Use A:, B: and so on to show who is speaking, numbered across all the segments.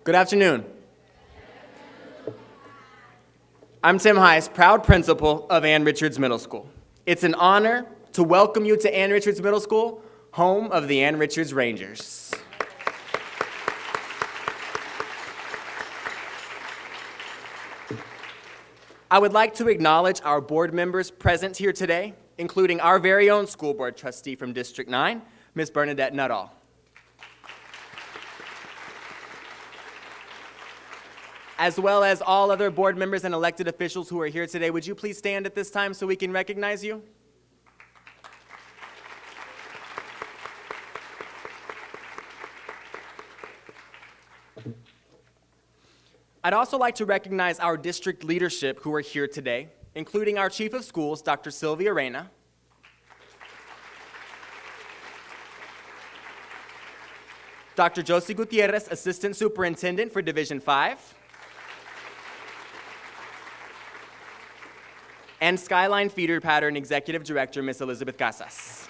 A: Good afternoon. I'm Tim Hise, proud principal of Ann Richards Middle School. It's an honor to welcome you to Ann Richards Middle School, home of the Ann Richards Rangers. I would like to acknowledge our board members present here today, including our very own school board trustee from District 9, Ms. Bernadette Nuttall. As well as all other board members and elected officials who are here today, would you please stand at this time so we can recognize you? I'd also like to recognize our district leadership who are here today, including our Chief of Schools, Dr. Sylvia Reyna, Dr. Josie Gutierrez, Assistant Superintendent for Division 5, and Skyline Feeder Pattern Executive Director, Ms. Elizabeth Casas.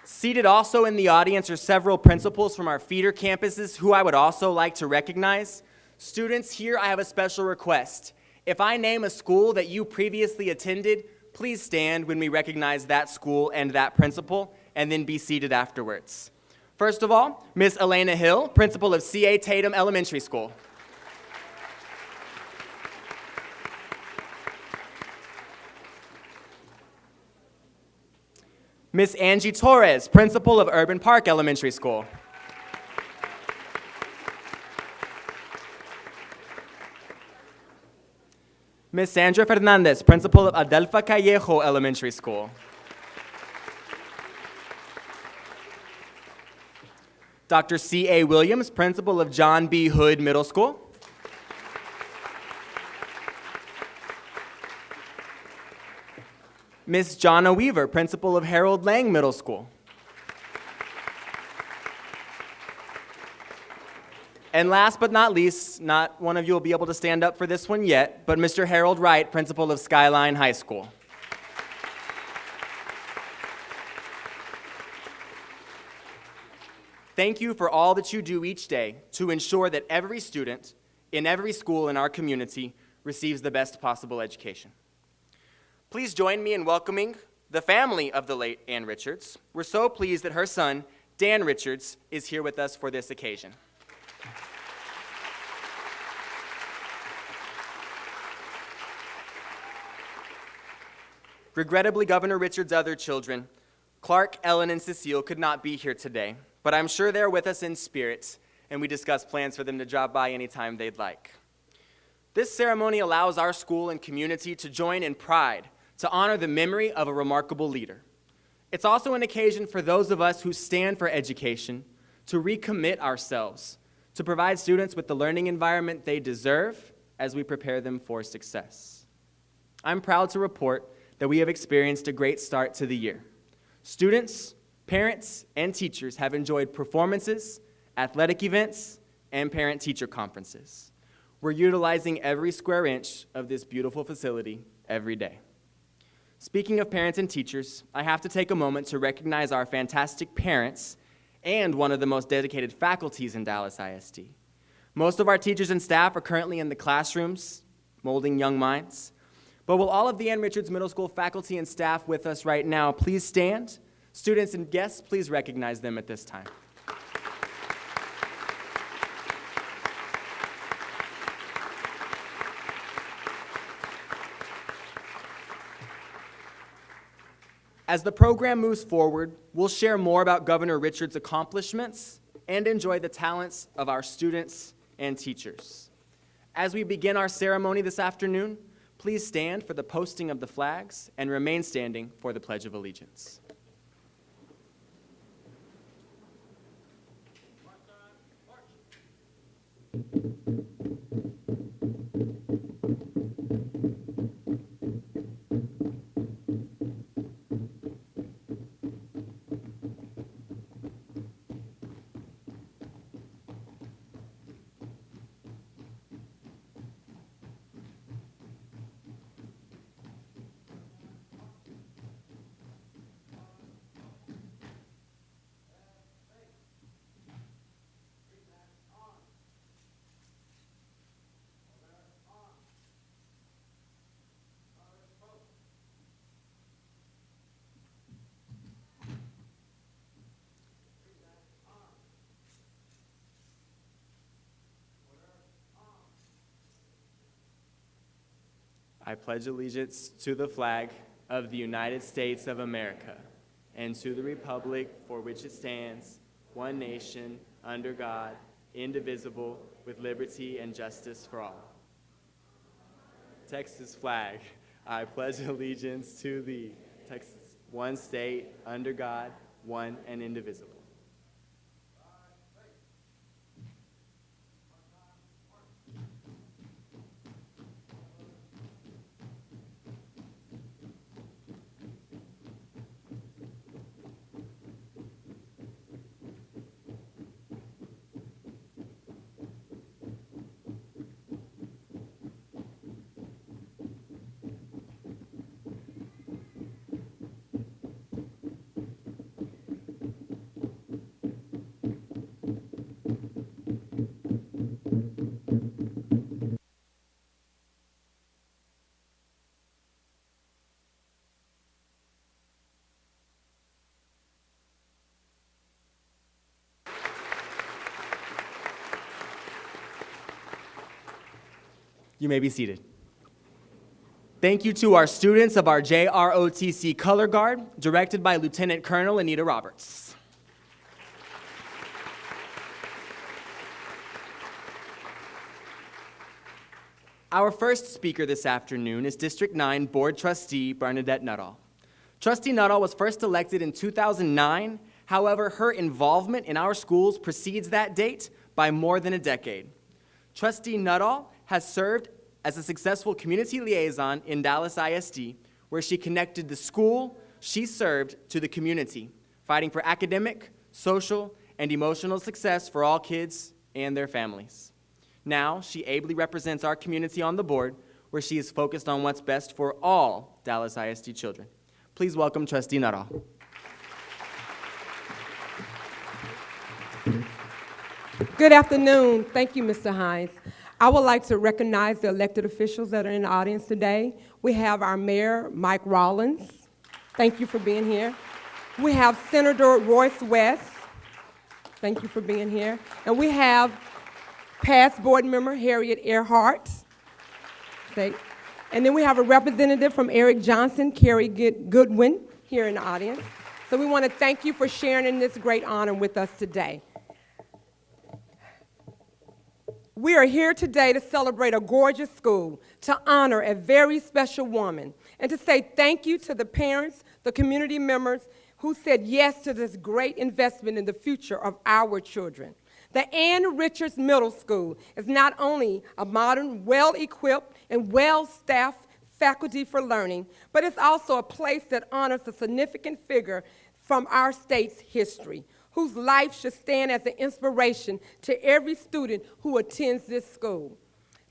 A: Seated also in the audience are several principals from our feeder campuses who I would also like to recognize. Students, here I have a special request. If I name a school that you previously attended, please stand when we recognize that school and that principal, and then be seated afterwards. First of all, Ms. Elena Hill, principal of C.A. Tatum Elementary School. Ms. Angie Torres, principal of Urban Park Elementary School. Ms. Sandra Fernandez, principal of Adelfa Callejo Elementary School. Dr. C.A. Williams, principal of John B. Hood Middle School. Ms. Jonna Weaver, principal of Harold Lang Middle School. And last but not least, not one of you will be able to stand up for this one yet, but Mr. Harold Wright, principal of Skyline High School. Thank you for all that you do each day to ensure that every student in every school in our community receives the best possible education. Please join me in welcoming the family of the late Ann Richards. We're so pleased that her son, Dan Richards, is here with us for this occasion. Regrettably, Governor Richards' other children, Clark, Ellen, and Cecile, could not be here today, but I'm sure they're with us in spirit, and we discuss plans for them to drop by anytime they'd like. This ceremony allows our school and community to join in pride to honor the memory of a remarkable leader. It's also an occasion for those of us who stand for education to recommit ourselves to provide students with the learning environment they deserve as we prepare them for success. I'm proud to report that we have experienced a great start to the year. Students, parents, and teachers have enjoyed performances, athletic events, and parent-teacher conferences. We're utilizing every square inch of this beautiful facility every day. Speaking of parents and teachers, I have to take a moment to recognize our fantastic parents and one of the most dedicated faculties in Dallas ISD. Most of our teachers and staff are currently in the classrooms, molding young minds. But will all of the Ann Richards Middle School faculty and staff with us right now please stand? Students and guests, please recognize them at this time. As the program moves forward, we'll share more about Governor Richards' accomplishments and enjoy the talents of our students and teachers. As we begin our ceremony this afternoon, please stand for the posting of the flags and remain standing for the Pledge of Allegiance. I pledge allegiance to the flag of the United States of America and to the republic for which it stands, one nation, under God, indivisible, with liberty and justice for all. Texas flag, I pledge allegiance to thee, Texas, one state, under God, one and indivisible. You may be seated. Thank you to our students of our JROTC Color Guard, directed by Lieutenant Colonel ANITA Roberts. Our first speaker this afternoon is District 9 Board Trustee Bernadette Nuttall. Trustee Nuttall was first elected in 2009. However, her involvement in our schools precedes that date by more than a decade. Trustee Nuttall has served as a successful community liaison in Dallas ISD, where she connected the school she served to the community, fighting for academic, social, and emotional success for all kids and their families. Now, she ably represents our community on the board, where she is focused on what's best for all Dallas ISD children. Please welcome Trustee Nuttall.
B: Good afternoon. Thank you, Mr. Hise. I would like to recognize the elected officials that are in the audience today. We have our Mayor, Mike Rawlings. Thank you for being here. We have Senator Royce West. Thank you for being here. And we have past board member Harryette Ehrhardt. And then we have a representative from Eric Johnson, Carrie Goodwin, here in the audience. So we want to thank you for sharing in this great honor with us today. We are here today to celebrate a gorgeous school, to honor a very special woman, and to say thank you to the parents, the community members who said yes to this great investment in the future of our children. The Ann Richards Middle School is not only a modern, well-equipped, and well-staffed faculty for learning, but it's also a place that honors a significant figure from our state's history, whose life should stand as an inspiration to every student who attends this school.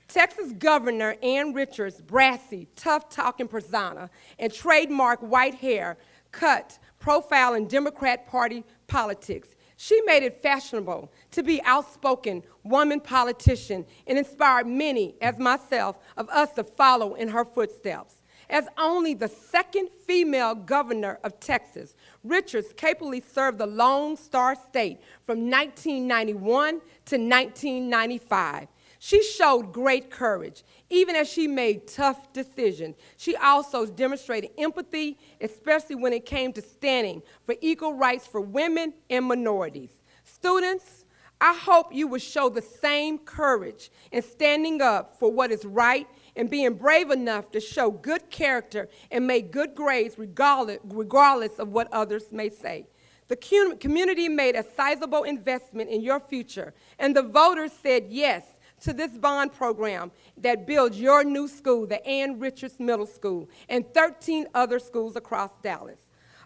B: Texas Governor Ann Richards' brassy, tough-talking persona and trademark white hair cut profile in Democrat Party politics. She made it fashionable to be outspoken woman politician and inspired many, as myself, of us to follow in her footsteps. As only the second female governor of Texas, Richards capably served the Lone Star State from 1991 to 1995. She showed great courage, even as she made tough decisions. She also demonstrated empathy, especially when it came to standing for equal rights for women and minorities. Students, I hope you will show the same courage in standing up for what is right and being brave enough to show good character and make good grades regardless of what others may say. The community made a sizable investment in your future, and the voters said yes to this bond program that builds your new school, the Ann Richards Middle School, and 13 other schools across Dallas.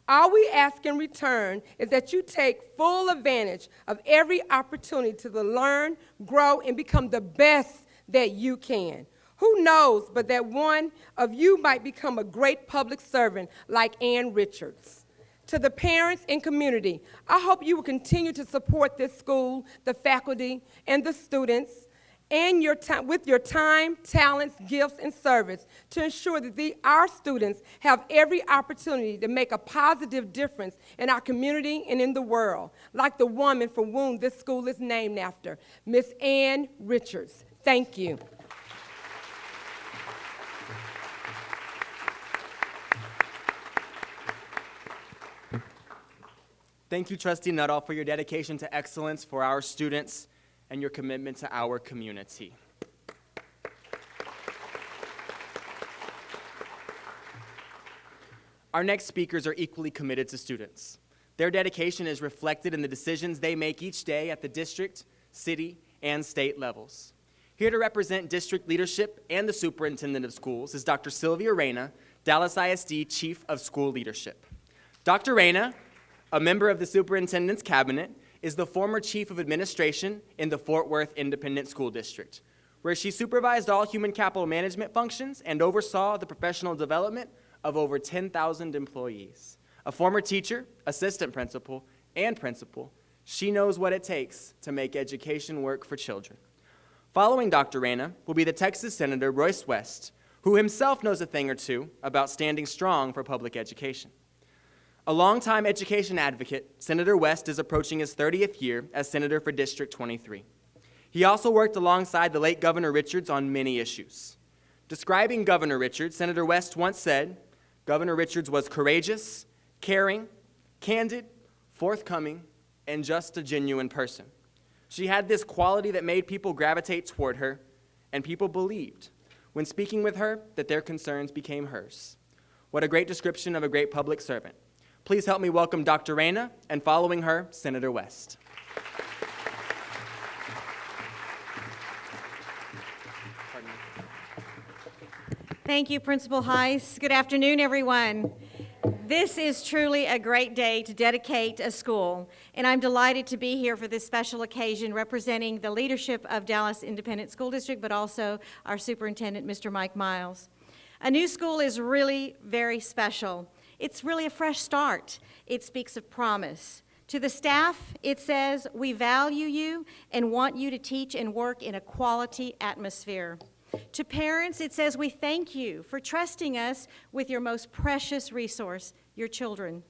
B: All we ask in return is that you take full advantage of every opportunity to learn, grow, and become the best that you can. Who knows but that one of you might become a great public servant like Ann Richards. To the parents and community, I hope you will continue to support this school, the faculty, and the students, and with your time, talents, gifts, and service to ensure that our students have every opportunity to make a positive difference in our community and in the world, like the woman for whom this school is named after, Miss Ann Richards. Thank you.
A: Thank you, Trustee Nuttall, for your dedication to excellence for our students and your commitment to our community. Our next speakers are equally committed to students. Their dedication is reflected in the decisions they make each day at the district, city, and state levels. Here to represent district leadership and the superintendent of schools is Dr. Sylvia Reyna, Dallas ISD Chief of School Leadership. Dr. Reyna, a member of the superintendent's cabinet, is the former chief of administration in the Fort Worth Independent School District, where she supervised all human capital management functions and oversaw the professional development of over 10,000 employees. A former teacher, assistant principal, and principal, she knows what it takes to make education work for children. Following Dr. Reyna will be the Texas Senator Royce West, who himself knows a thing or two about standing strong for public education. A longtime education advocate, Senator West is approaching his 30th year as Senator for District 23. He also worked alongside the late Governor Richards on many issues. Describing Governor Richards, Senator West once said, "Governor Richards was courageous, caring, candid, forthcoming, and just a genuine person. She had this quality that made people gravitate toward her, and people believed, when speaking with her, that their concerns became hers." What a great description of a great public servant. Please help me welcome Dr. Reyna, and following her, Senator West.
C: Thank you, Principal Hise. Good afternoon, everyone. This is truly a great day to dedicate a school, and I'm delighted to be here for this special occasion representing the leadership of Dallas Independent School District, but also our superintendent, Mr. Mike Miles. A new school is really very special. It's really a fresh start. It speaks of promise. To the staff, it says, we value you and want you to teach and work in a quality atmosphere. To parents, it says, we thank you for trusting us with your most precious resource, your children.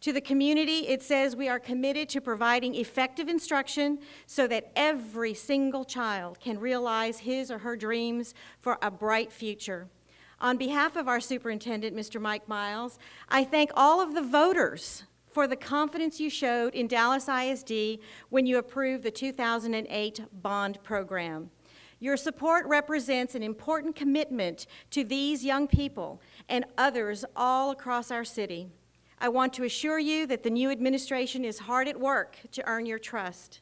C: To the community, it says, we are committed to providing effective instruction so that every single child can realize his or her dreams for a bright future. On behalf of our superintendent, Mr. Mike Miles, I thank all of the voters for the confidence you showed in Dallas ISD when you approved the 2008 bond program. Your support represents an important commitment to these young people and others all across our city. I want to assure you that the new administration is hard at work to earn your trust.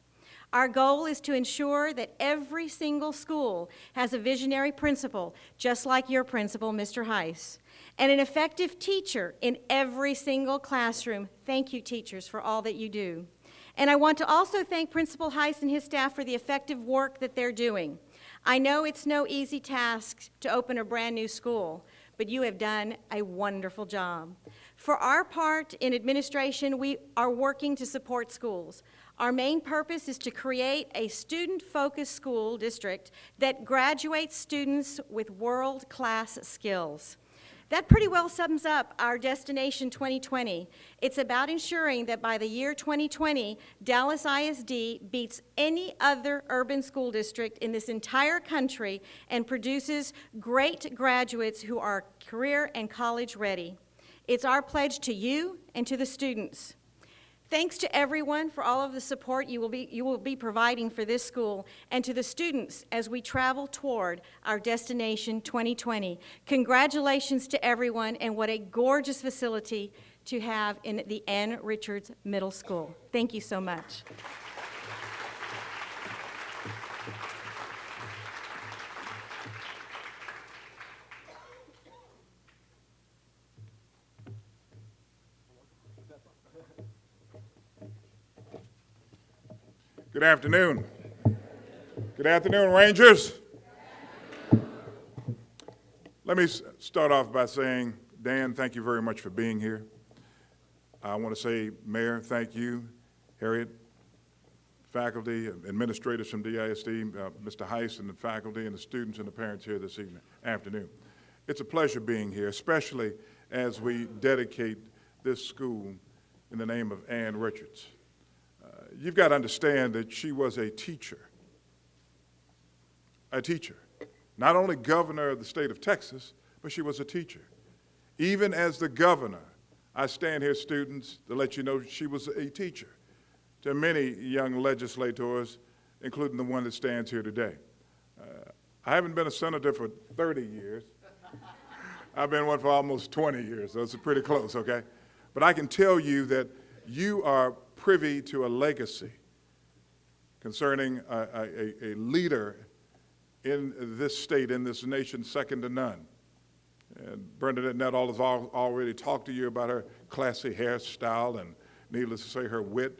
C: Our goal is to ensure that every single school has a visionary principal, just like your principal, Mr. Hise, and an effective teacher in every single classroom. Thank you, teachers, for all that you do. And I want to also thank Principal Hise and his staff for the effective work that they're doing. I know it's no easy task to open a brand new school, but you have done a wonderful job. For our part in administration, we are working to support schools. Our main purpose is to create a student-focused school district that graduates students with world-class skills. That pretty well sums up our Destination 2020. It's about ensuring that by the year 2020, Dallas ISD beats any other urban school district in this entire country and produces great graduates who are career and college ready. It's our pledge to you and to the students. Thanks to everyone for all of the support you will be providing for this school, and to the students as we travel toward our Destination 2020. Congratulations to everyone, and what a gorgeous facility to have in the N. Richards Middle School. Thank you so much.
D: Good afternoon. Good afternoon, Rangers. Let me start off by saying, Dan, thank you very much for being here. I want to say, Mayor, thank you, Harryette, faculty, administrators from DISD, Mr. Hise and the faculty and the students and the parents here this afternoon. It's a pleasure being here, especially as we dedicate this school in the name of Ann Richards. You've got to understand that she was a teacher. Not only governor of the state of Texas, but she was a teacher. Even as the governor I stand here, students, to let you know she was a teacher to many young legislators, including the one that stands here today. I haven't been a senator for 30 years. I've been one for almost 20 years, so it's pretty close, okay? But I can tell you that you are privy to a legacy concerning a leader in this state, in this nation, second to none. And Bernadette Nettle has already talked to you about her classy hairstyle and, needless to say, her wit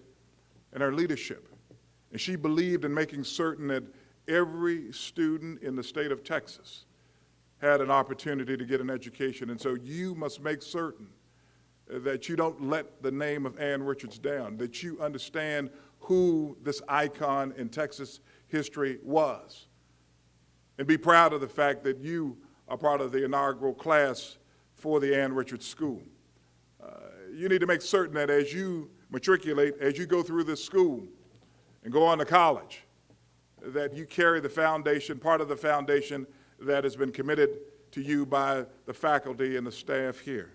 D: and her leadership. And she believed in making certain that every student in the state of Texas had an opportunity to get an education. And so you must make certain that you don't let the name of Ann Richards down, that you understand who this icon in Texas history was. And be proud of the fact that you are part of the inaugural class for the Ann Richards School. You need to make certain that as you matriculate, as you go through this school and go on to college, that you carry the foundation, part of the foundation that has been committed to you by the faculty and the staff here.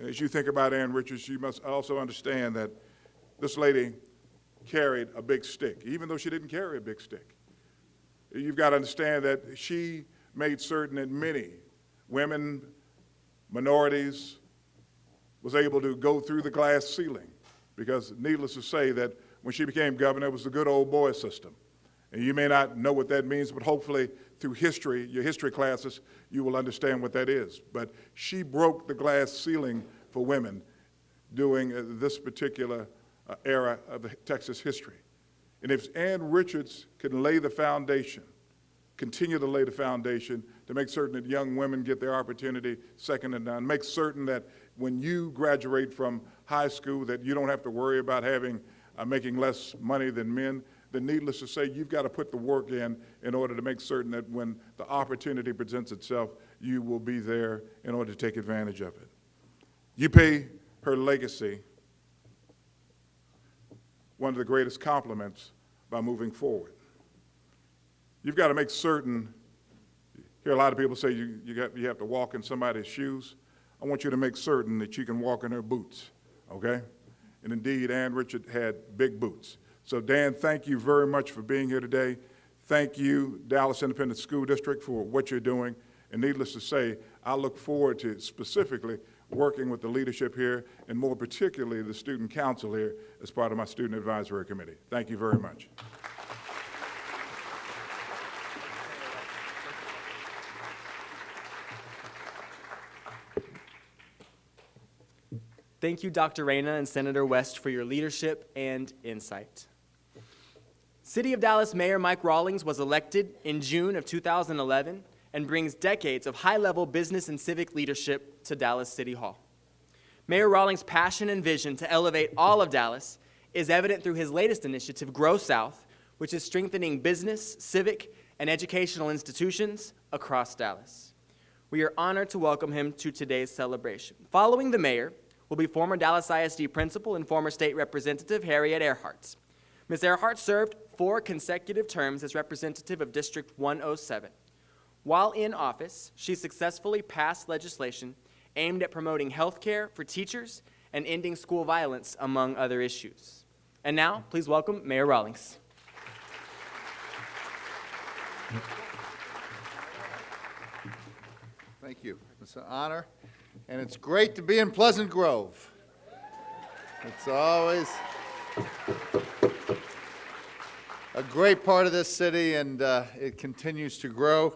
D: As you think about Ann Richards, you must also understand that this lady carried a big stick, even though she didn't carry a big stick. You've got to understand that she made certain that many women, minorities, was able to go through the glass ceiling, because needless to say that when she became governor, it was the good old boy system. And you may not know what that means, but hopefully through history, your history classes, you will understand what that is. But she broke the glass ceiling for women during this particular era of the Texas history. And if Ann Richards can lay the foundation, continue to lay the foundation to make certain that young women get their opportunity second to none, make certain that when you graduate from high school that you don't have to worry about making less money than men, then needless to say, you've got to put the work in order to make certain that when the opportunity presents itself, you will be there in order to take advantage of it. You pay her legacy one of the greatest compliments by moving forward. You've got to make certain, hear a lot of people say you have to walk in somebody's shoes. I want you to make certain that you can walk in her boots, okay? And indeed, Ann Richards had big boots. So Dan, thank you very much for being here today. Thank you, Dallas Independent School District, for what you're doing. And needless to say, I look forward to specifically working with the leadership here, and more particularly the student council here as part of my student advisory committee. Thank you very much.
A: Thank you, Dr. Reyna and Senator West, for your leadership and insight. City of Dallas Mayor Mike Rawlings was elected in June of 2011 and brings decades of high-level business and civic leadership to Dallas City Hall. Mayor Rawlings' passion and vision to elevate all of Dallas is evident through his latest initiative, Grow South, which is strengthening business, civic, and educational institutions across Dallas. We are honored to welcome him to today's celebration. Following the mayor will be former Dallas ISD principal and former state representative Harryette Ehrhardt. Ms. Ehrhardt served 4 consecutive terms as representative of District 107. While in office, she successfully passed legislation aimed at promoting health care for teachers and ending school violence, among other issues. And now, please welcome Mayor Rawlings.
E: Thank you. It's an honor, and it's great to be in Pleasant Grove. It's always a great part of this city, and it continues to grow.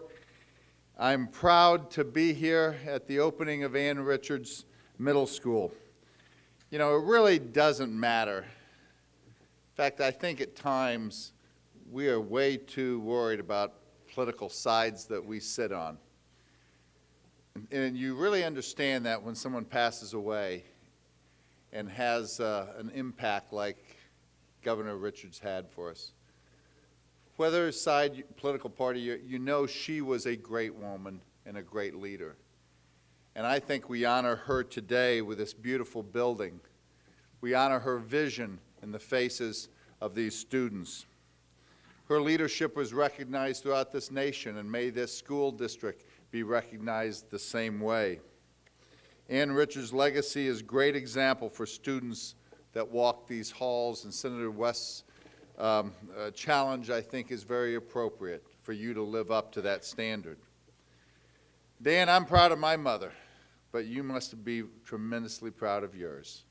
E: I'm proud to be here at the opening of Ann Richards Middle School. You know, it really doesn't matter. In fact, I think at times we are way too worried about political sides that we sit on. And you really understand that when someone passes away and has an impact like Governor Richards had for us. Whether side, political party, you know she was a great woman and a great leader. And I think we honor her today with this beautiful building. We honor her vision in the faces of these students. Her leadership was recognized throughout this nation, and may this school district be recognized the same way. Ann Richards' legacy is a great example for students that walk these halls, and Senator West's challenge, I think, is very appropriate for you to live up to that standard. Dan, I'm proud of my mother, but you must be tremendously proud of yours.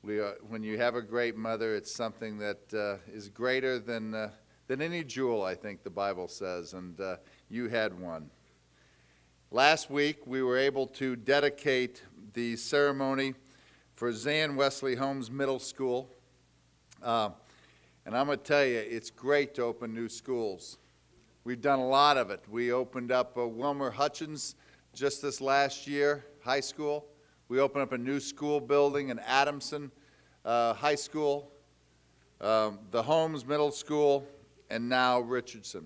E: When you have a great mother, it's something that is greater than any jewel, I think the Bible says, and you had one. Last week, we were able to dedicate the ceremony for Zan Wesley Holmes Middle School. And I'm going to tell you, it's great to open new schools. We've done a lot of it. We opened up Wilmer Hutchins just this last year, high school. We opened up a new school building in Adamson High School, the Holmes Middle School, and now Ann Richards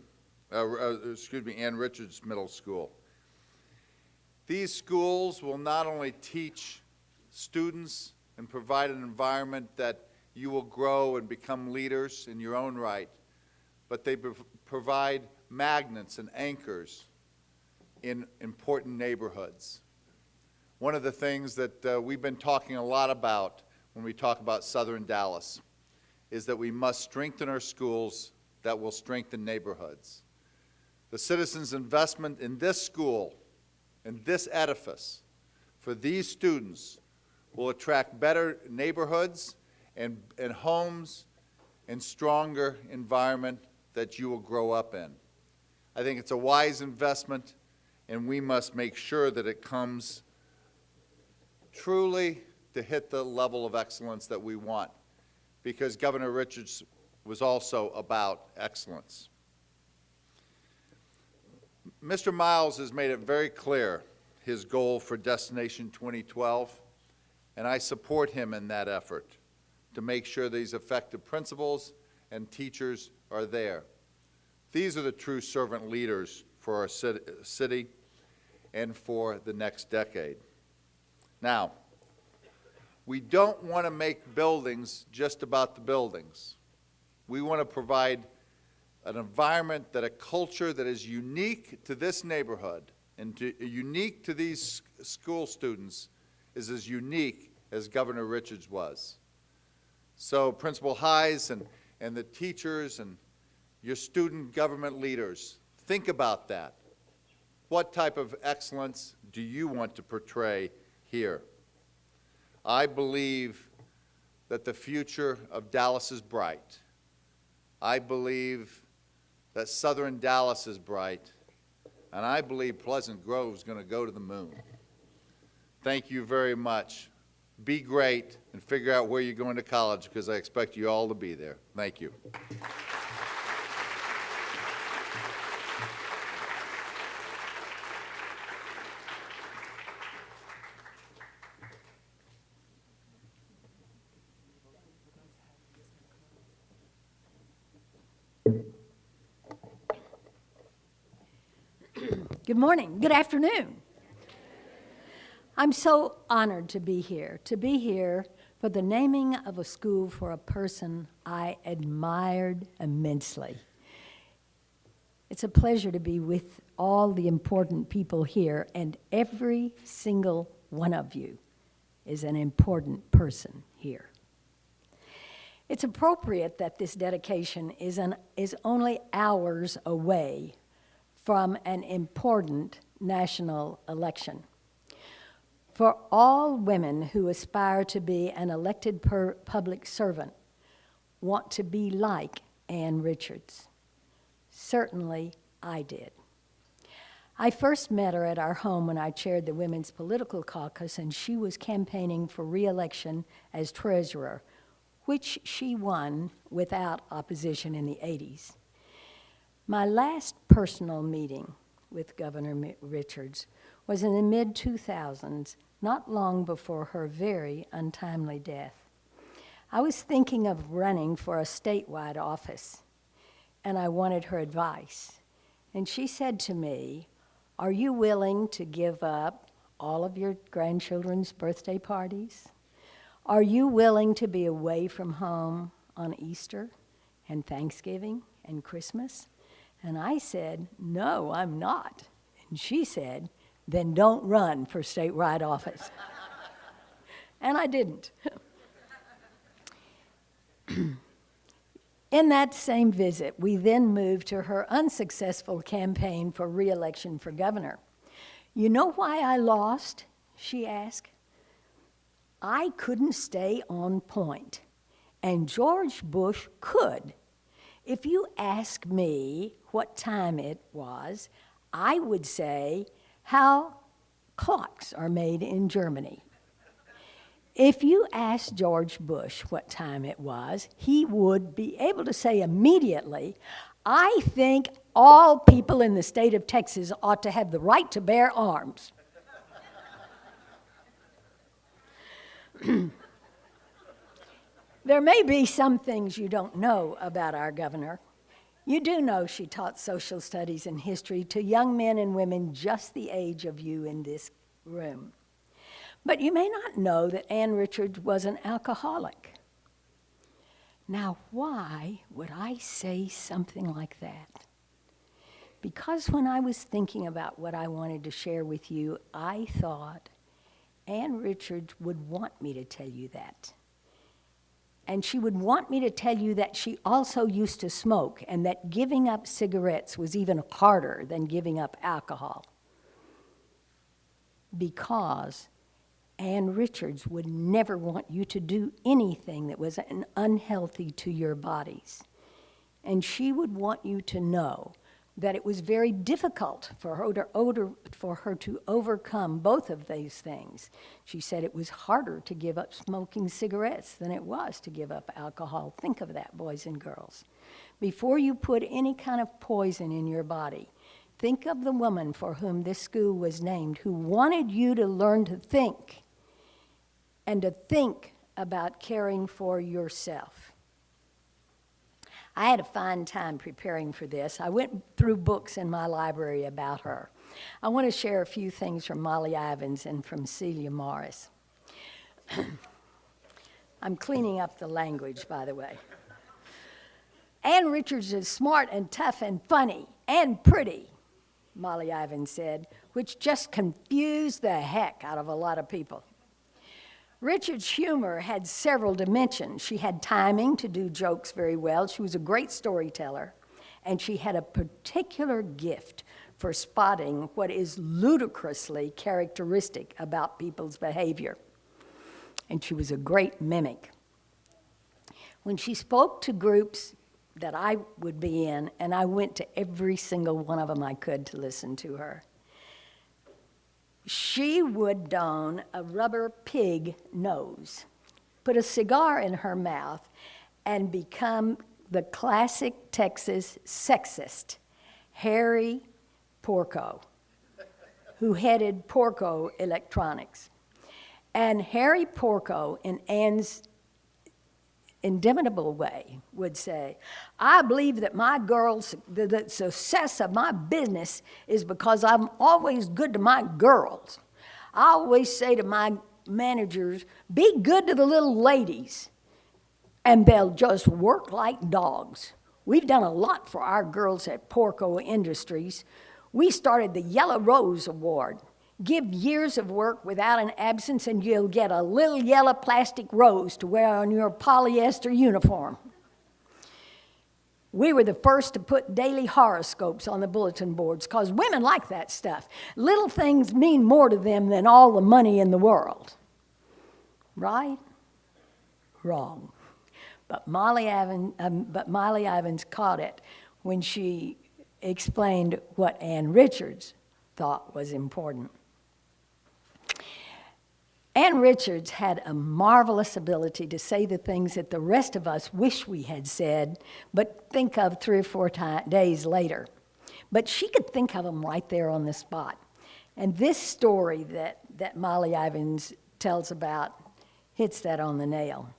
E: Middle School. These schools will not only teach students and provide an environment that you will grow and become leaders in your own right, but they provide magnets and anchors in important neighborhoods. One of the things that we've been talking a lot about when we talk about Southern Dallas is that we must strengthen our schools that will strengthen neighborhoods. The citizens' investment in this school, in this edifice, for these students will attract better neighborhoods and homes and stronger environment that you will grow up in. I think it's a wise investment, and we must make sure that it comes truly to hit the level of excellence that we want, because Governor Richards was also about excellence. Mr. Miles has made it very clear his goal for Destination 2012, and I support him in that effort to make sure these effective principals and teachers are there. These are the true servant leaders for our city and for the next decade. Now, we don't want to make buildings just about the buildings. We want to provide an environment, a culture that is unique to this neighborhood and unique to these school students is as unique as Governor Richards was. So Principal Hise and the teachers and your student government leaders, think about that. What type of excellence do you want to portray here? I believe that the future of Dallas is bright. I believe that Southern Dallas is bright, and I believe Pleasant Grove is going to go to the moon. Thank you very much. Be great and figure out where you're going to college, because I expect you all to be there. Thank you.
F: Good morning, good afternoon. I'm so honored to be here for the naming of a school for a person I admired immensely. It's a pleasure to be with all the important people here, and every single one of you is an important person here. It's appropriate that this dedication is only hours away from an important national election. For all women who aspire to be an elected public servant want to be like Ann Richards. Certainly I did. I first met her at our home when I chaired the Women's Political Caucus, and she was campaigning for re-election as treasurer, which she won without opposition in the 80s. My last personal meeting with Governor Richards was in the mid-2000s, not long before her very untimely death. I was thinking of running for a statewide office, and I wanted her advice. And she said to me, "Are you willing to give up all of your grandchildren's birthday parties? Are you willing to be away from home on Easter and Thanksgiving and Christmas?" And I said, "No, I'm not." And she said, then don't run for statewide office. And I didn't. In that same visit, we then moved to her unsuccessful campaign for re-election for governor. You know why I lost? She asked. I couldn't stay on point, and George Bush could. If you ask me what time it was, I would say how clocks are made in Germany. If you asked George Bush what time it was, he would be able to say immediately, I think all people in the state of Texas ought to have the right to bear arms. There may be some things you don't know about our governor. You do know she taught social studies and history to young men and women just the age of you in this room. But you may not know that Ann Richards was an alcoholic. Now, why would I say something like that? Because when I was thinking about what I wanted to share with you, I thought Ann Richards would want me to tell you that. And she would want me to tell you that she also used to smoke and that giving up cigarettes was even harder than giving up alcohol. Because Ann Richards would never want you to do anything that was unhealthy to your bodies. And she would want you to know that it was very difficult for her to overcome both of these things. She said it was harder to give up smoking cigarettes than it was to give up alcohol. Think of that, boys and girls. Before you put any kind of poison in your body, think of the woman for whom this school was named, who wanted you to learn to think and to think about caring for yourself. I had a fine time preparing for this. I went through books in my library about her. I want to share a few things from Molly Ivins and from Celia Morris. I'm cleaning up the language, by the way. Ann Richards is smart and tough and funny and pretty, Molly Ivins said, which just confused the heck out of a lot of people. Richard's humor had several dimensions. She had timing to do jokes very well. She was a great storyteller, and she had a particular gift for spotting what is ludicrously characteristic about people's behavior. And she was a great mimic. When she spoke to groups that I would be in, and I went to every single one of them I could to listen to her, she would don a rubber pig nose, put a cigar in her mouth, and become the classic Texas sexist, Harry Porco, who headed Porco Electronics. And Harry Porco, in Ann's inimitable way, would say, I believe that my girls, the success of my business is because I'm always good to my girls. I always say to my managers, be good to the little ladies, and they'll just work like dogs. We've done a lot for our girls at Porco Industries. We started the Yellow Rose Award. Give years of work without an absence and you'll get a little yellow plastic rose to wear on your polyester uniform. We were the first to put daily horoscopes on the bulletin boards because women like that stuff. Little things mean more to them than all the money in the world. Right? Wrong. But Molly Ivins caught it when she explained what Ann Richards thought was important. Ann Richards had a marvelous ability to say the things that the rest of us wish we had said, but think of 3 or 4 days later. But she could think of them right there on the spot. And this story that Molly Ivins tells about hits that on the nail.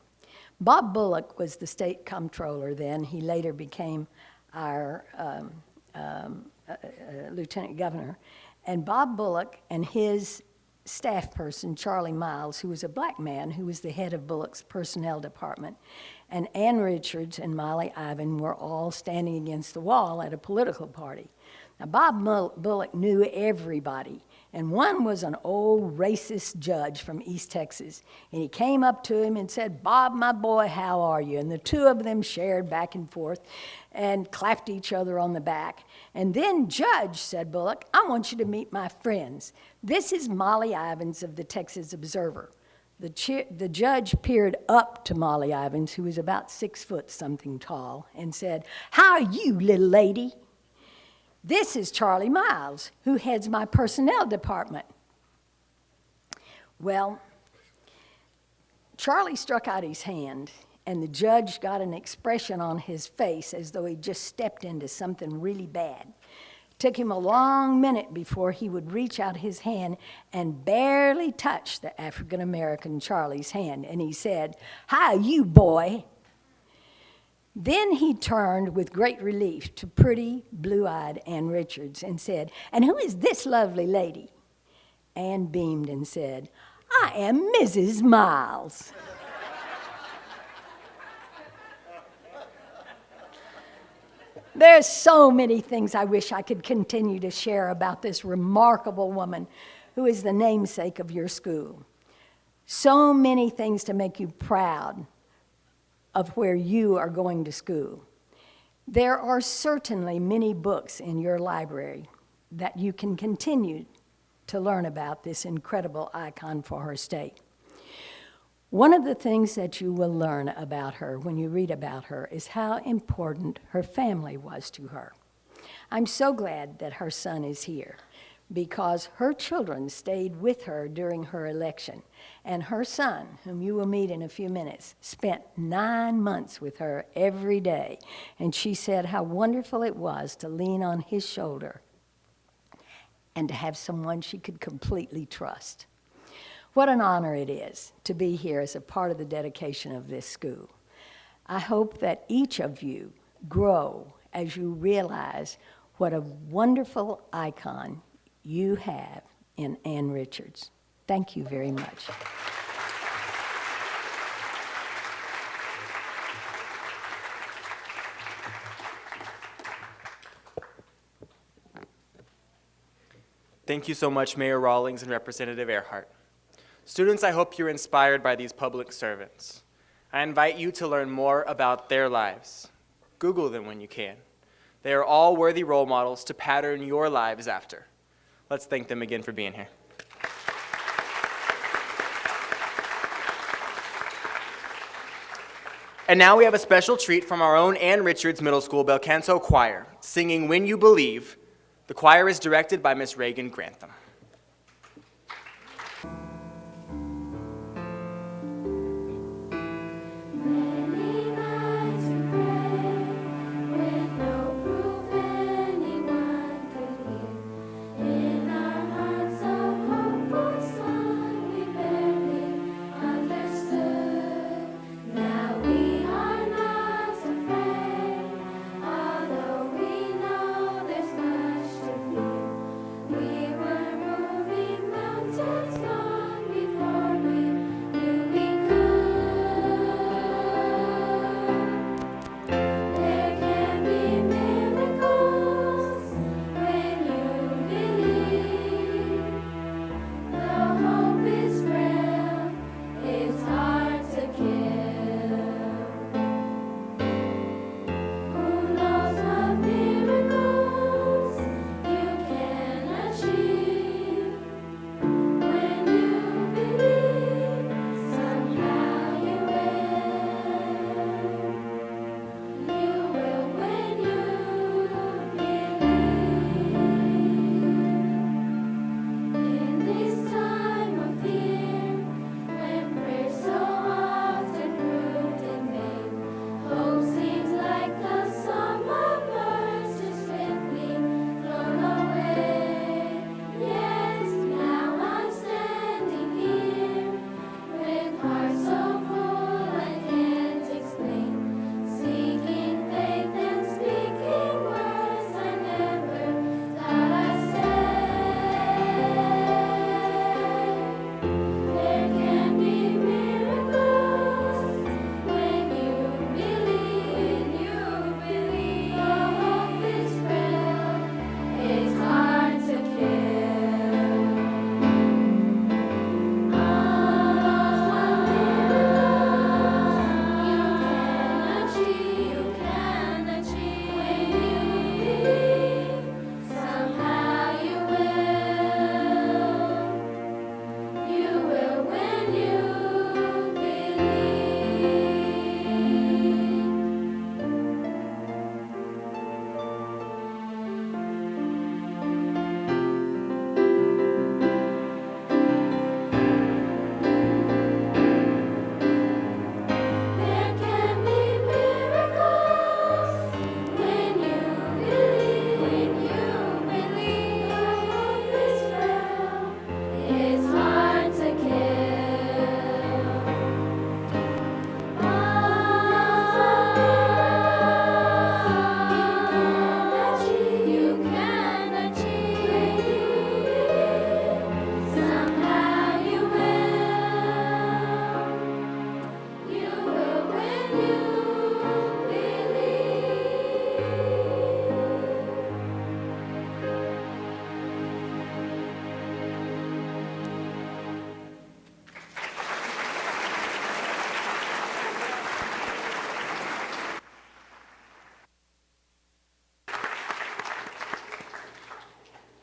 F: Bob Bullock was the state comptroller then. He later became our lieutenant governor. And Bob Bullock and his staff person, Charlie Miles, who was a black man, who was the head of Bullock's personnel department, and Ann Richards and Molly Ivins were all standing against the wall at a political party. Now, Bob Bullock knew everybody, And one was an old racist judge from East Texas. And he came up to him and said, "Bob, my boy, how are you?" And the two of them shared back and forth and clapped each other on the back. And then Judge said, "Bullock, I want you to meet my friends. This is Molly Ivins of the Texas Observer." The judge peered up to Molly Ivins, who was about 6 foot something tall, and said, "How are you, little lady?" "This is Charlie Miles, who heads my personnel department." Well, Charlie struck out his hand, and the judge got an expression on his face as though he just stepped into something really bad. Took him a long minute before he would reach out his hand and barely touch the African-American Charlie's hand, and he said, "How you, boy?" Then he turned with great relief to pretty, blue-eyed Ann Richards and said, "And who is this lovely lady?" Ann beamed and said, "I am Mrs. Miles." There's so many things I wish I could continue to share about this remarkable woman who is the namesake of your school. So many things to make you proud of where you are going to school. There are certainly many books in your library that you can continue to learn about this incredible icon for her state. One of the things that you will learn about her when you read about her is how important her family was to her. I'm so glad that her son is here, because her children stayed with her during her election, and her son, whom you will meet in a few minutes, spent 9 months with her every day, and she said how wonderful it was to lean on his shoulder and to have someone she could completely trust. What an honor it is to be here as a part of the dedication of this school. I hope that each of you grow as you realize what a wonderful icon you have in Ann Richards. Thank you very much.
A: Thank you so much, Mayor Rawlings and Representative Ehrhardt. Students, I hope you're inspired by these public servants. I invite you to learn more about their lives. Google them when you can. They are all worthy role models to pattern your lives after. Let's thank them again for being here. And now we have a special treat from our own Ann Richards Middle School Bel Canto Choir, singing When You Believe. The choir is directed by Miss Reagan Grantham.
G: We were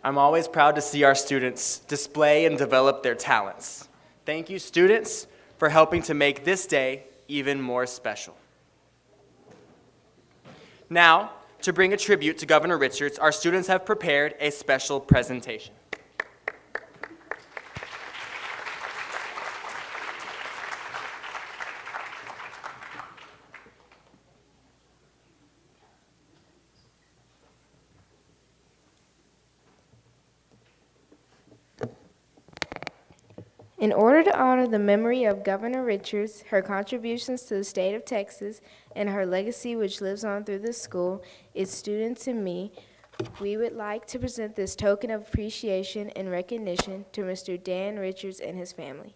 A: I'm always proud to see our students display and develop their talents. Thank you, students, for helping to make this day even more special. Now, to bring a tribute to Governor Richards, our students have prepared a special presentation.
G: In order to honor the memory of Governor Richards, her contributions to the state of Texas, and her legacy which lives on through the school, its students, and me, we would like to present this token of appreciation and recognition to Mr. Dan Richards and his family.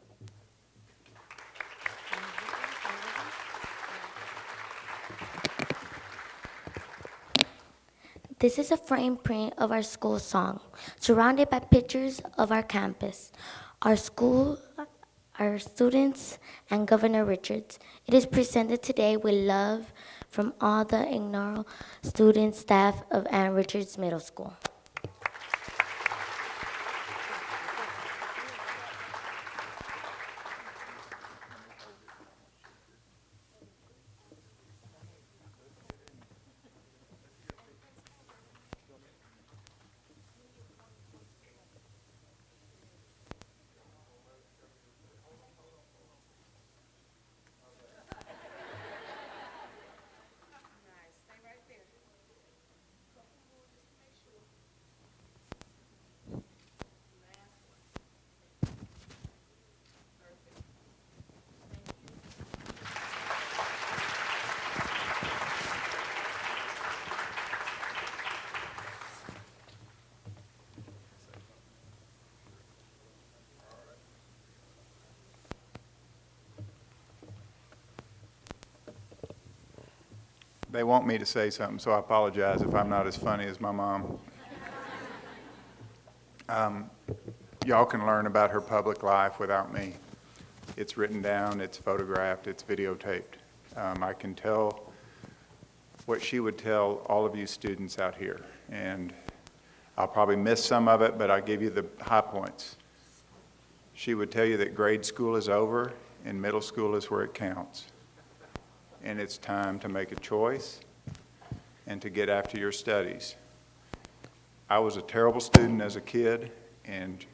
H: This is a frame print of our school song, surrounded by pictures of our campus, our school, our students, and Governor Richards. It is presented today with love from all the inaugural student staff of Ann Richards Middle School.
I: They want me to say something, so I apologize if I'm not as funny as my mom. Y'all can learn about her public life without me. It's written down, it's photographed, it's videotaped. I can tell what she would tell all of you students out here, and I'll probably miss some of it, but I'll give you the high points. She would tell you that grade school is over and middle school is where it counts. And it's time to make a choice and to get after your studies. I was a terrible student as a kid, and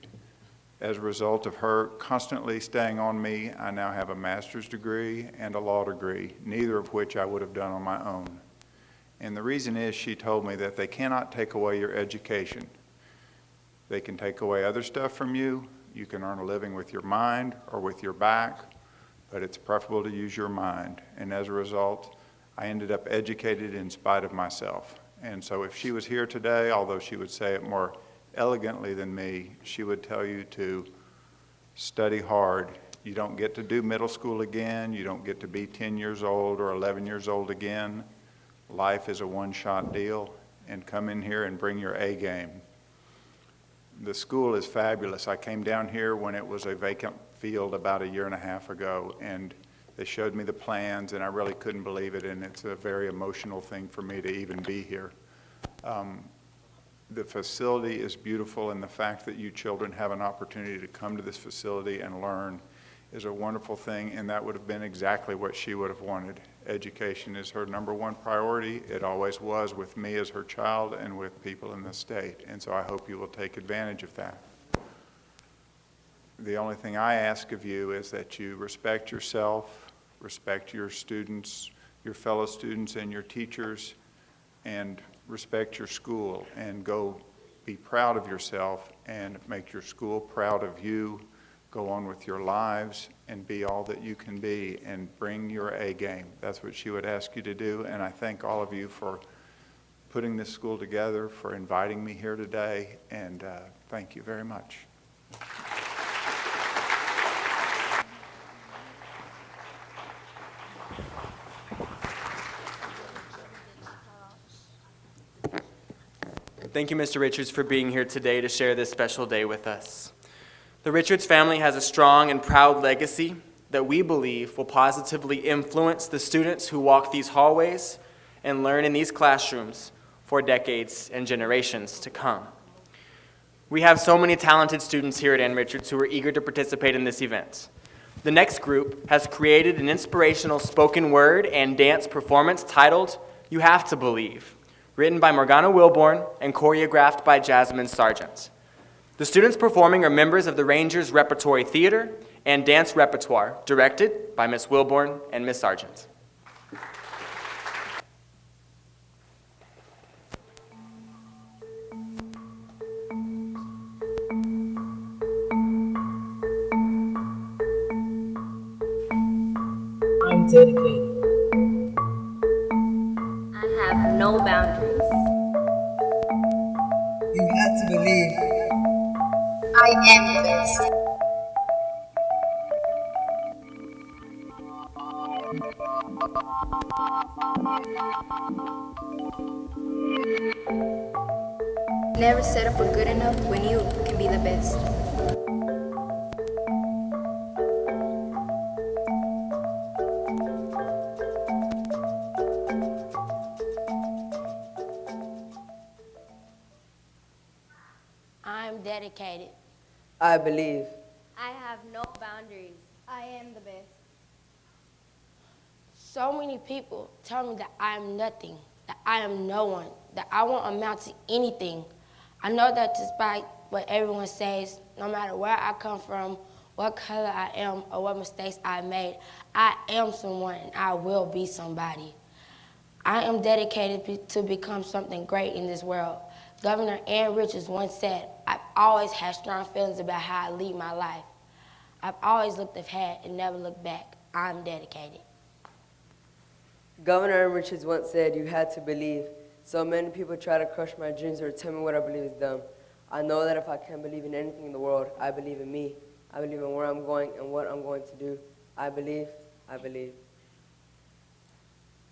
I: as a result of her constantly staying on me, I now have a master's degree and a law degree, neither of which I would have done on my own. And the reason is she told me that they cannot take away your education. They can take away other stuff from you. You can earn a living with your mind or with your back, but it's preferable to use your mind. And as a result, I ended up educated in spite of myself. And so if she was here today, although she would say it more elegantly than me, she would tell you to study hard. You don't get to do middle school again. You don't get to be 10 years old or 11 years old again. Life is a one-shot deal, and come in here and bring your A game. The school is fabulous. I came down here when it was a vacant field about 1.5 years ago, and they showed me the plans, and I really couldn't believe it, and it's a very emotional thing for me to even be here. The facility is beautiful, and the fact that you children have an opportunity to come to this facility and learn is a wonderful thing, and that would have been exactly what she would have wanted. Education is her #1 priority. It always was with me as her child and with people in the state, and so I hope you will take advantage of that. The only thing I ask of you is that you respect yourself, respect your students, your fellow students and your teachers, and respect your school, and go be proud of yourself and make your school proud of you. Go on with your lives and be all that you can be, and bring your A game. That's what she would ask you to do, and I thank all of you for putting this school together, for inviting me here today, and thank you very much.
A: Thank you, Mr. Richards, for being here today to share this special day with us. The Richards family has a strong and proud legacy that we believe will positively influence the students who walk these hallways and learn in these classrooms for decades and generations to come. We have so many talented students here at Ann Richards who are eager to participate in this event. The next group has created an inspirational spoken word and dance performance titled You Have to Believe, written by Morgana Wilborn and choreographed by JASMIN Sargent. The students performing are members of the Rangers Repertory Theater and Dance Repertoire, directed by Miss Wilborn and Miss Sargent.
J: I'm dedicated.
K: I have no boundaries.
J: You have to believe.
K: I am the best.
L: Never settle for good enough when you can be the best.
K: I'm dedicated.
J: I believe.
K: I have no boundaries.
L: I am the best.
M: So many people tell me that I am nothing, that I am no one, that I won't amount to anything. I know that despite what everyone says, no matter where I come from, what color I am, or what mistakes I made, I am someone and I will be somebody. I am dedicated to become something great in this world. Governor Ann Richards once said, I've always had strong feelings about how I lead my life. I've always looked ahead and never looked back. I'm dedicated.
J: Governor Richards once said you had to believe. So many people try to crush my dreams or tell me what I believe is dumb. I know that if I can't believe in anything in the world, I believe in me. I believe in where I'm going and what I'm going to do. I believe, I believe.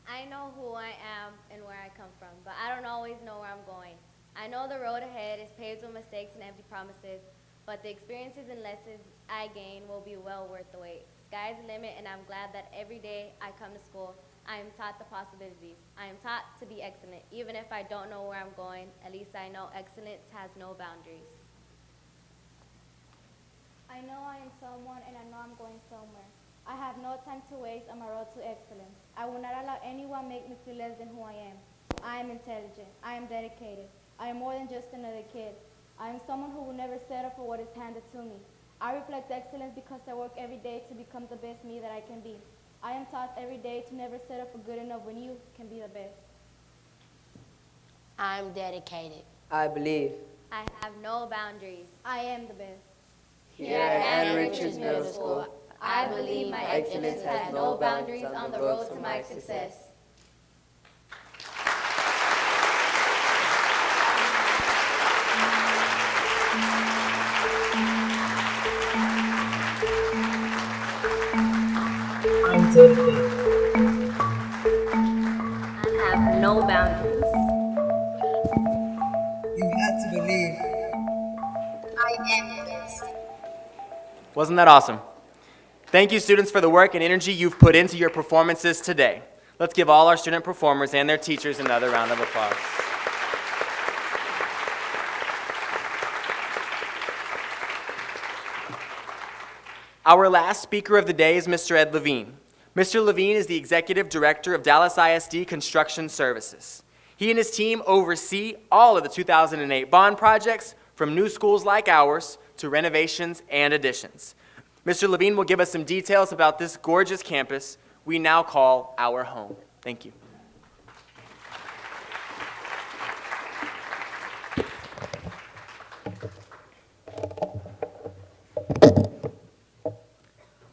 K: I know who I am and where I come from, but I don't always know where I'm going. I know the road ahead is paved with mistakes and empty promises, but the experiences and lessons I gain will be well worth the wait. Sky's the limit, and I'm glad that every day I come to school, I am taught the possibilities. I am taught to be excellent. Even if I don't know where I'm going, at least I know excellence has no boundaries.
L: I know I am someone and I know I'm going somewhere. I have no time to waste on my road to excellence. I will not allow anyone make me feel less than who I am. I am intelligent. I am dedicated. I am more than just another kid. I am someone who will never settle for what is handed to me. I reflect excellence because I work every day to become the best me that I can be. I am taught every day to never settle for good enough when you can be the best.
M: I'm dedicated.
J: I believe.
K: I have no boundaries.
L: I am the best.
J: Here at Ann Richards Middle School,
K: I believe my excellence has no boundaries on the road to my success.
J: I'm dedicated.
K: I have no boundaries.
J: You have to believe.
K: I am the best.
A: Wasn't that awesome? Thank you, students, for the work and energy you've put into your performances today. Let's give all our student performers and their teachers another round of applause. Our last speaker of the day is Mr. Ed Levine. Mr. Levine is the Executive Director of Dallas ISD Construction Services. He and his team oversee all of the 2008 bond projects, from new schools like ours to renovations and additions. Mr. Levine will give us some details about this gorgeous campus we now call our home. Thank you.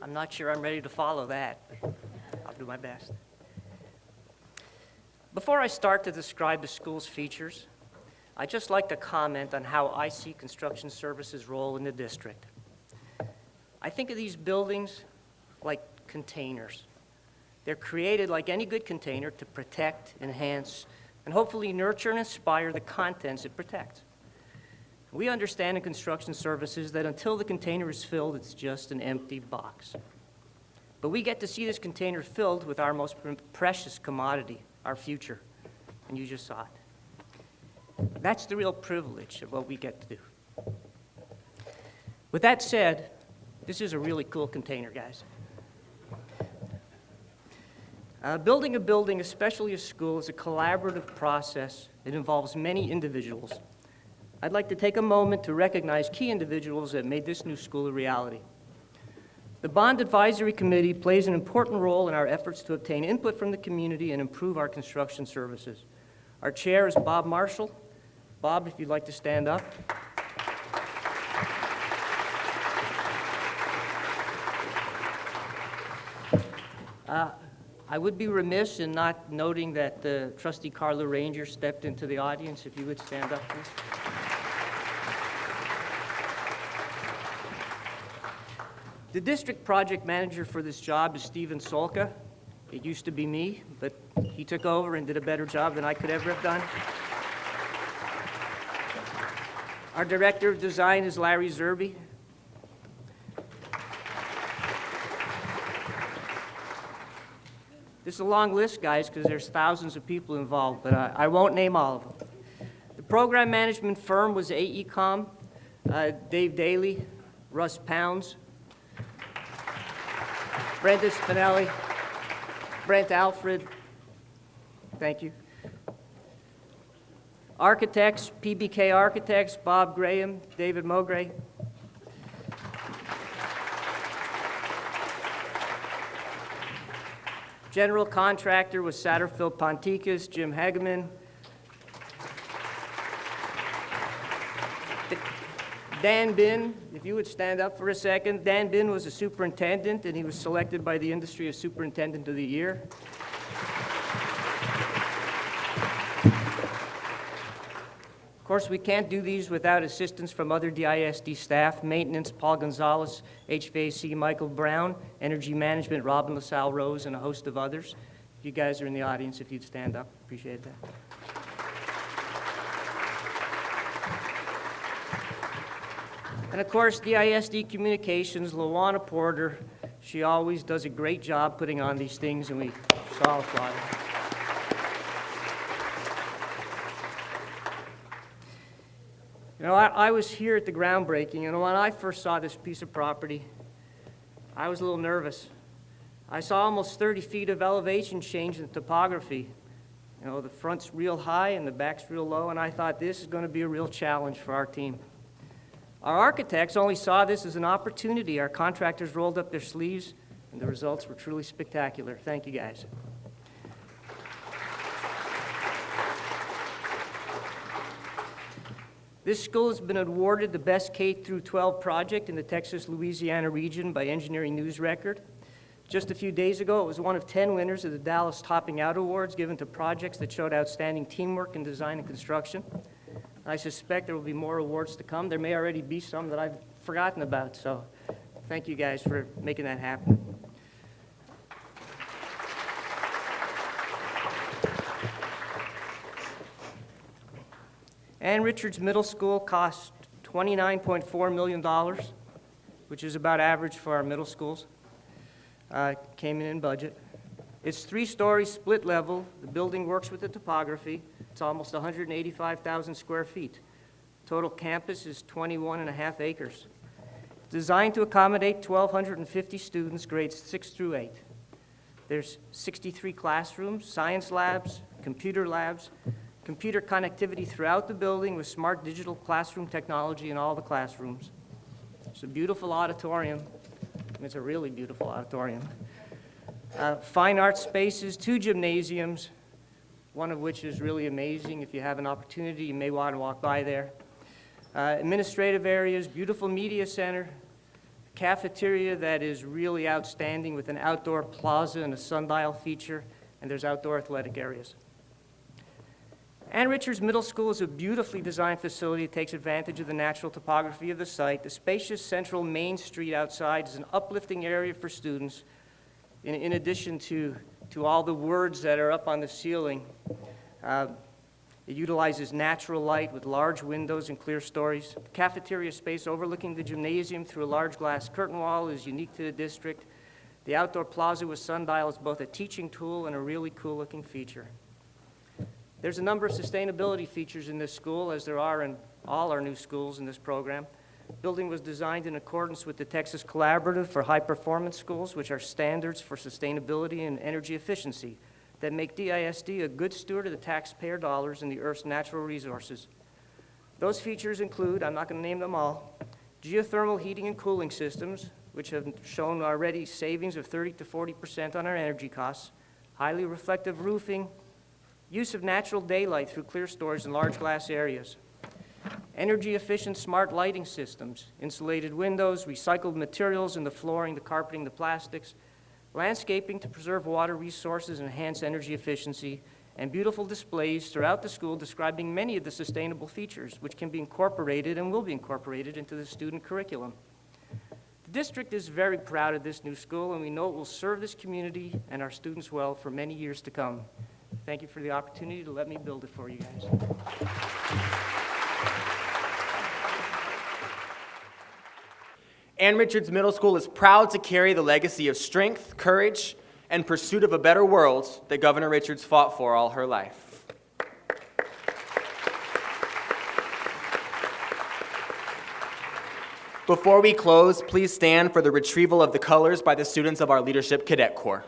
N: I'm not sure I'm ready to follow that, but I'll do my best. Before I start to describe the school's features, I'd just like to comment on how I see construction services' role in the district. I think of these buildings like containers. They're created like any good container to protect, enhance, and hopefully nurture and inspire the contents it protects. We understand in construction services that until the container is filled, it's just an empty box. But we get to see this container filled with our most precious commodity, our future, and you just saw it. That's the real privilege of what we get to do. With that said, this is a really cool container, guys. Building a building, especially a school, is a collaborative process. It involves many individuals. I'd like to take a moment to recognize key individuals that made this new school a reality. The Bond Advisory Committee plays an important role in our efforts to obtain input from the community and improve our construction services. Our chair is Bob Marshall. Bob, if you'd like to stand up. I would be remiss in not noting that Trustee Carla Ranger stepped into the audience. If you would stand up, please. The district project manager for this job is Stephen Solka. It used to be me, but he took over and did a better job than I could ever have done. Our director of design is Larry Zerby. This is a long list, guys, because there's thousands of people involved, but I won't name all of them. The program management firm was AECOM, Dave Daly, Russ Pounds, Brenda Spinelli, Brent Alfred, thank you. Architects, PBK Architects, Bob Graham, David Mogray. General contractor was Satterfield Ponticus, Jim Hageman. Dan Bin, if you would stand up for a second. Dan Bin was a superintendent, and he was selected by the industry as Superintendent of the Year. Of course, we can't do these without assistance from other DISD staff: maintenance, Paul Gonzalez; HVAC, Michael Brown; energy management, Robin LaSalle Rose, and a host of others. If you guys are in the audience, if you'd stand up, appreciate that. And of course, DISD Communications, Lawana Porter. She always does a great job putting on these things, and we all applaud her. You know, I was here at the groundbreaking, and when I first saw this piece of property, I was a little nervous. I saw almost 30 feet of elevation change in topography. You know, the front's real high and the back's real low, and I thought this is going to be a real challenge for our team. Our architects only saw this as an opportunity. Our contractors rolled up their sleeves, and the results were truly spectacular. Thank you, guys. This school has been awarded the Best K-12 project in the Texas-Louisiana region by Engineering News Record. Just a few days ago, it was one of 10 winners of the Dallas Topping Out Awards given to projects that showed outstanding teamwork in design and construction. I suspect there will be more awards to come. There may already be some that I've forgotten about, so thank you guys for making that happen. Ann Richards Middle School cost $29.4 million, which is about average for our middle schools. Came in budget. It's 3-story split level. The building works with the topography. It's almost 185,000 square feet. Total campus is 21.5 acres. Designed to accommodate 1,250 students, grades 6 through 8. There's 63 classrooms, science labs, computer connectivity throughout the building with smart digital classroom technology in all the classrooms. It's a beautiful auditorium. It's a really beautiful auditorium. Fine art spaces, 2 gymnasiums, one of which is really amazing. If you have an opportunity, you may want to walk by there. Administrative areas, beautiful media center, cafeteria that is really outstanding with an outdoor plaza and a sundial feature, and there's outdoor athletic areas. Ann Richards Middle School is a beautifully designed facility that takes advantage of the natural topography of the site. The spacious central main street outside is an uplifting area for students. In addition to all the words that are up on the ceiling, it utilizes natural light with large windows and clear stories. The cafeteria space overlooking the gymnasium through a large glass curtain wall is unique to the district. The outdoor plaza with sundial is both a teaching tool and a really cool-looking feature. There's a number of sustainability features in this school, as there are in all our new schools in this program. The building was designed in accordance with the Texas Collaborative for High Performance Schools, which are standards for sustainability and energy efficiency that make DISD a good steward of the taxpayer dollars and the Earth's natural resources. Those features include, I'm not going to name them all, geothermal heating and cooling systems, which have shown already savings of 30 to 40% on our energy costs, highly reflective roofing, use of natural daylight through clear storage in large glass areas, energy-efficient smart lighting systems, insulated windows, recycled materials in the flooring, the carpeting, the plastics, landscaping to preserve water resources and enhance energy efficiency, and beautiful displays throughout the school describing many of the sustainable features which can be incorporated and will be incorporated into the student curriculum. The district is very proud of this new school, and we know it will serve this community and our students well for many years to come. Thank you for the opportunity to let me build it for you guys.
A: Ann Richards Middle School is proud to carry the legacy of strength, courage, and pursuit of a better world that Governor Richards fought for all her life. Before we close, please stand for the retrieval of the colors by the students of our Leadership Cadet Corps.